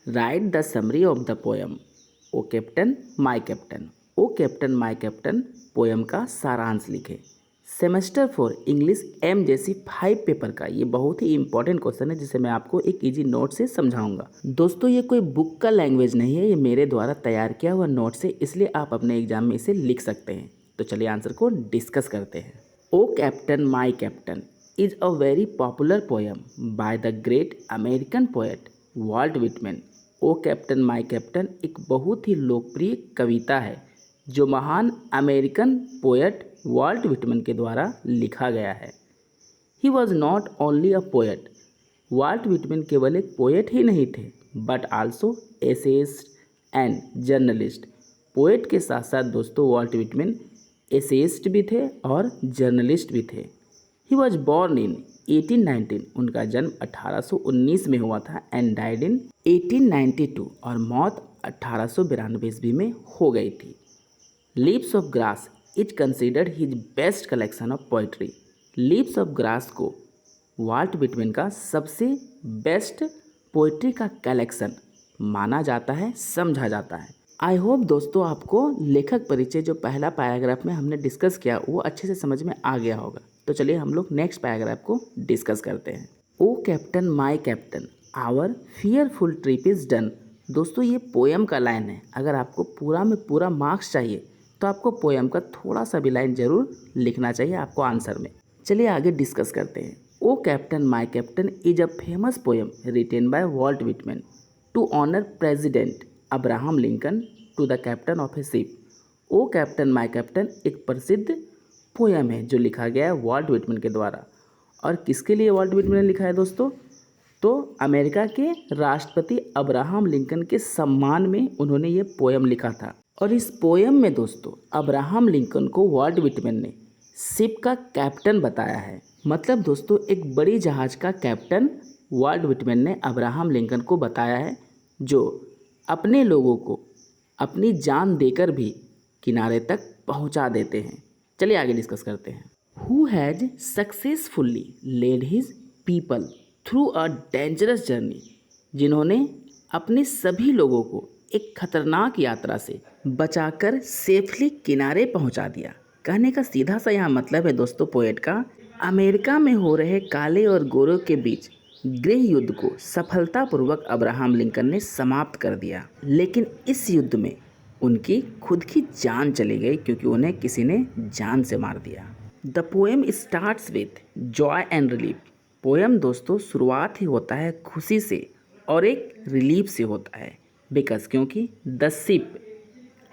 Right the summary of the poem O captain my captain. O captain my captain poem का सारांश लिखे। Semester 4 English M जैसी 5 paper का ये बहुत ही इंपॉर्टेंट क्वेश्चन है जिसे मैं आपको एक इजी नोट से समझाऊंगा। दोस्तों ये कोई बुक का लैंग्वेज नहीं है, ये मेरे द्वारा तैयार किया हुआ नोट से, इसलिए आप अपने एग्जाम में इसे लिख सकते हैं। तो चलिए आंसर को डिस्कस करते हैं। O captain my captain is a very popular poem by the great American poet Walt Whitman. O captain my captain एक बहुत ही लोकप्रिय कविता है जो महान अमेरिकन पोएट वॉल्ट विटमैन के द्वारा लिखा गया है। He was not only a poet. Walt Whitman केवल एक पोएट ही नहीं थे but also essayist and journalist. Poet के साथ साथ दोस्तों वॉल्ट विटमैन एसेइस्ट भी थे और जर्नलिस्ट भी थे। ही वॉज बॉर्न इन 1819, उनका जन्म 1819 में हुआ था एंड डाइड इन 1892 और मौत 1892 ईस्वी में हो गई थी। Leaves of grass is considered his best collection of poetry. Leaves of grass को वॉल्ट विटमैन का सबसे बेस्ट पोइट्री का कलेक्शन माना जाता है, समझा जाता है। आई होप दोस्तों आपको लेखक परिचय जो पहला पैराग्राफ में हमने डिस्कस किया वो अच्छे से समझ में आ गया होगा। तो चलिए हम लोग नेक्स्ट पैराग्राफ को डिस्कस करते हैं। O captain my captain our fearful trip is done. दोस्तों ये पोएम का लाइन है। अगर आपको पूरा में पूरा मार्क्स चाहिए तो आपको पोएम का थोड़ा सा भी लाइन जरूर लिखना चाहिए आपको आंसर में। चलिए आगे डिस्कस करते हैं। O captain my captain is a famous poem written by Walt Whitman to honour President Abraham Lincoln to the captain of a ship. O captain my captain एक प्रसिद्ध पोएम है जो लिखा गया है वॉल्ट विटमैन के द्वारा। और किसके लिए वॉल्ट विटमैन ने लिखा है दोस्तों? तो अमेरिका के राष्ट्रपति अब्राहम लिंकन के सम्मान में उन्होंने ये पोएम लिखा था। और इस पोएम में दोस्तों अब्राहम लिंकन को वॉल्ट विटमैन ने शिप का कैप्टन बताया है। मतलब दोस्तों एक बड़ी जहाज़ का कैप्टन वॉल्ट विटमैन ने अब्राहम लिंकन को बताया है जो अपने लोगों को अपनी जान देकर भी किनारे तक पहुंचा देते हैं। चलिए आगे डिस्कस करते हैं। Who has successfully led his people through a dangerous journey. जिन्होंने अपने सभी लोगों को एक खतरनाक यात्रा से बचाकर सेफली किनारे पहुंचा दिया। कहने का सीधा सा यहाँ मतलब है दोस्तों पोएट का, अमेरिका में हो रहे काले और गोरों के बीच गृह युद्ध को सफलतापूर्वक अब्राहम लिंकन ने समाप्त कर दिया। लेकिन इस युद्ध में उनकी खुद की जान चली गई क्योंकि उन्हें किसी ने जान से मार दिया। The poem starts with Joy and relief. Poem दोस्तों शुरुआत ही होता है खुशी से और एक रिलीफ से होता है। बिकॉज क्योंकि the ship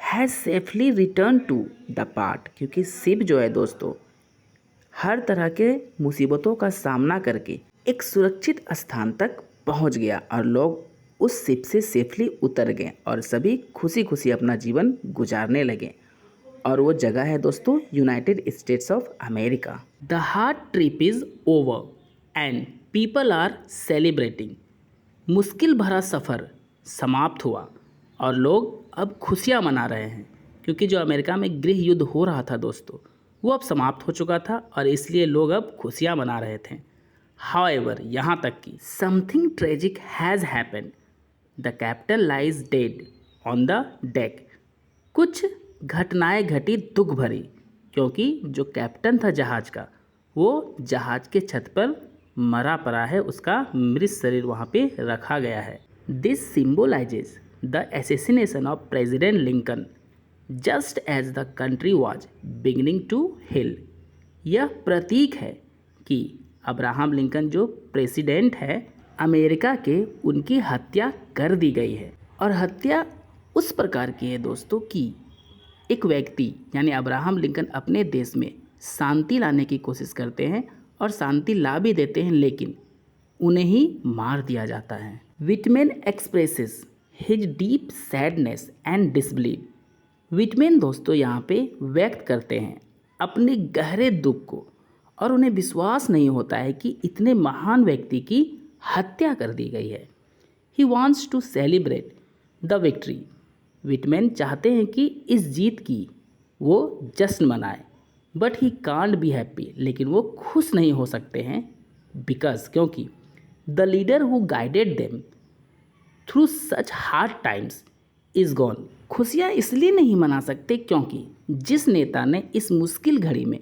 has safely return to the port, क्योंकि शिप जो है दोस्तों हर तरह के मुसीबतों का सामना करके एक सुरक्षित स्थान तक पहुंच गया और लोग उस शिप से सेफली उतर गए और सभी खुशी खुशी अपना जीवन गुजारने लगे। और वो जगह है दोस्तों United States of America. The hard trip is over and people are celebrating. मुश्किल भरा सफ़र समाप्त हुआ और लोग अब खुशियाँ मना रहे हैं क्योंकि जो अमेरिका में गृह युद्ध हो रहा था दोस्तों वो अब समाप्त हो चुका था और इसलिए लोग अब खुशियाँ मना रहे थे। हाउएवर यहाँ तक कि something tragic has happened. The captain lies dead on the deck. कुछ घटनाएं घटी दुख भरी क्योंकि जो कैप्टन था जहाज़ का वो जहाज़ के छत पर मरा पड़ा है, उसका मृत शरीर वहाँ पे रखा गया है। This symbolises the assassination of President Lincoln just as the country was beginning to heal. यह प्रतीक है कि अब्राहम लिंकन जो प्रेसिडेंट है अमेरिका के, उनकी हत्या कर दी गई है। और हत्या उस प्रकार की है दोस्तों कि एक व्यक्ति यानी अब्राहम लिंकन अपने देश में शांति लाने की कोशिश करते हैं और शांति ला भी देते हैं, लेकिन उन्हें ही मार दिया जाता है। Whitman expresses his deep sadness and disbelieve. Whitman दोस्तों यहाँ पे व्यक्त करते हैं अपने गहरे दुख को और उन्हें विश्वास नहीं होता है कि इतने महान व्यक्ति की हत्या कर दी गई है। He wants to celebrate the victory. Whitman चाहते हैं कि इस जीत की वो जश्न मनाए, but he can't be happy, लेकिन वो खुश नहीं हो सकते हैं बिकॉज क्योंकि the leader who guided them through such hard times is gone. खुशियाँ इसलिए नहीं मना सकते क्योंकि जिस नेता ने इस मुश्किल घड़ी में,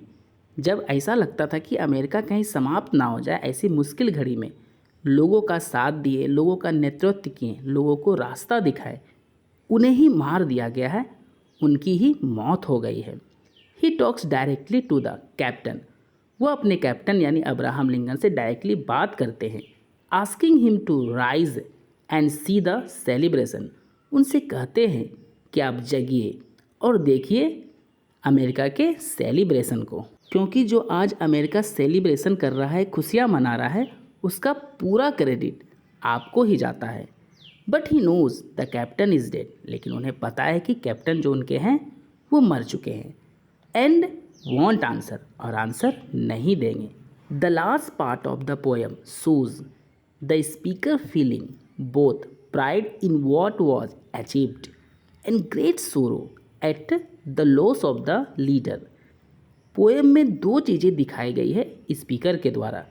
जब ऐसा लगता था कि अमेरिका कहीं समाप्त ना हो जाए, ऐसी मुश्किल घड़ी में लोगों का साथ दिए, लोगों का नेतृत्व किए, लोगों को रास्ता दिखाए, उन्हें ही मार दिया गया है, उनकी ही मौत हो गई है। He talks directly to the captain. वो अपने कैप्टन यानी अब्राहम लिंकन से डायरेक्टली बात करते हैं। Asking him to rise and see the celebration. उनसे कहते हैं कि आप जगिए और देखिए अमेरिका के सेलिब्रेशन को, क्योंकि जो आज अमेरिका सेलिब्रेशन कर रहा है, खुशियाँ मना रहा है, उसका पूरा क्रेडिट आपको ही जाता है। But he knows the captain is dead. लेकिन उन्हें पता है कि कैप्टन जो उनके हैं वो मर चुके हैं। एंड वॉन्ट आंसर, और आंसर नहीं देंगे। The last part of the poem shows the speaker feeling both pride in what was achieved and great sorrow at the loss of the leader. Poem में दो चीज़ें दिखाई गई है स्पीकर के द्वारा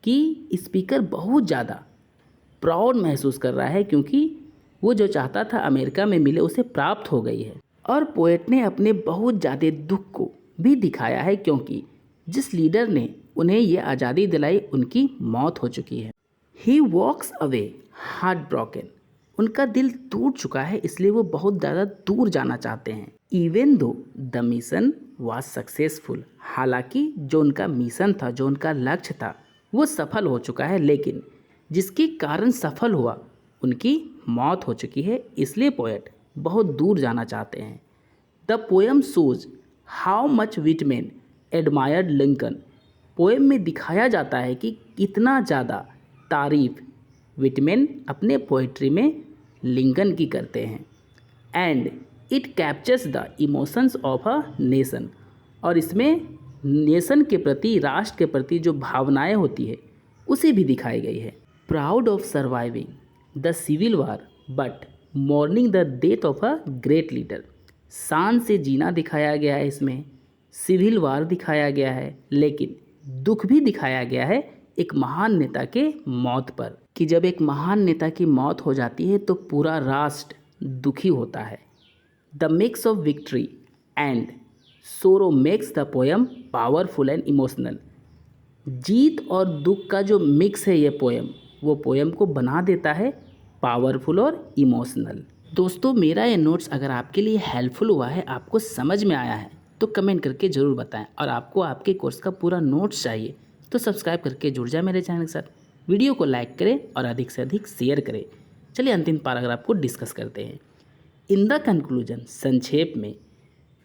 कि स्पीकर बहुत ज़्यादा प्राउड महसूस कर रहा है क्योंकि वो जो चाहता था अमेरिका में मिले उसे प्राप्त हो गई है। और पोएट ने अपने बहुत ज़्यादा दुख को भी दिखाया है क्योंकि जिस लीडर ने उन्हें ये आज़ादी दिलाई उनकी मौत हो चुकी है। ही वॉक्स अवे हार्ट ब्रोकन। उनका दिल टूट चुका है, इसलिए वो बहुत ज़्यादा दूर जाना चाहते हैं। Even though the mission was successful. हालांकि जो उनका मिशन था, जो उनका लक्ष्य था, वो सफल हो चुका है, लेकिन जिसके कारण सफल हुआ उनकी मौत हो चुकी है, इसलिए पोएट बहुत दूर जाना चाहते हैं। The poem shows how much Whitman admired Lincoln. Poem में दिखाया जाता है कि कितना ज़्यादा तारीफ विटमैन अपने पोइट्री में लिंकन की करते हैं। And it captures the emotions of a nation. और इसमें नेशन के प्रति, राष्ट्र के प्रति जो भावनाएं होती है उसे भी दिखाई गई है। Proud of surviving the civil war but mourning the death of a great leader. शान से जीना दिखाया गया है, इसमें सिविल वार दिखाया गया है, लेकिन दुख भी दिखाया गया है एक महान नेता के मौत पर, कि जब एक महान नेता की मौत हो जाती है तो पूरा राष्ट्र दुखी होता है। The mix of victory and sorrow makes the poem powerful and emotional. जीत और दुख का जो मिक्स है ये पोएम, वो पोएम को बना देता है पावरफुल और इमोशनल। दोस्तों, मेरा ये नोट्स अगर आपके लिए हेल्पफुल हुआ है, आपको समझ में आया है, तो कमेंट करके ज़रूर बताएं। और आपको आपके कोर्स का पूरा नोट्स चाहिए तो सब्सक्राइब करके जुड़ जाए मेरे चैनल के साथ। वीडियो को लाइक करें और अधिक से अधिक शेयर करें। चलिए अंतिम पैराग्राफ को डिस्कस करते हैं। इन द कंक्लूजन, संक्षेप में,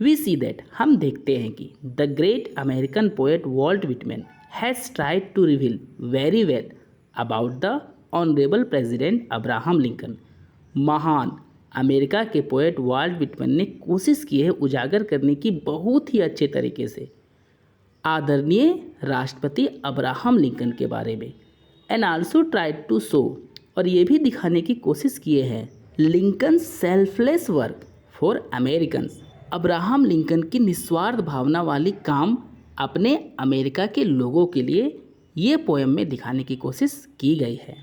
वी सी दैट, हम देखते हैं कि the great American poet Walt Whitman has tried to reveal very well about the honourable president Abraham Lincoln. महान अमेरिका के पोएट वॉल्ट विटमैन ने कोशिश की है उजागर करने की बहुत ही अच्छे तरीके से आदरणीय राष्ट्रपति अब्राहम लिंकन के बारे में। And also tried to show, और ये भी दिखाने की कोशिश किए हैं, Lincoln selfless work for Americans. Abraham Lincoln की निस्वार्थ भावना वाली काम अपने अमेरिका के लोगों के लिए ये पोएम में दिखाने की कोशिश की गई है।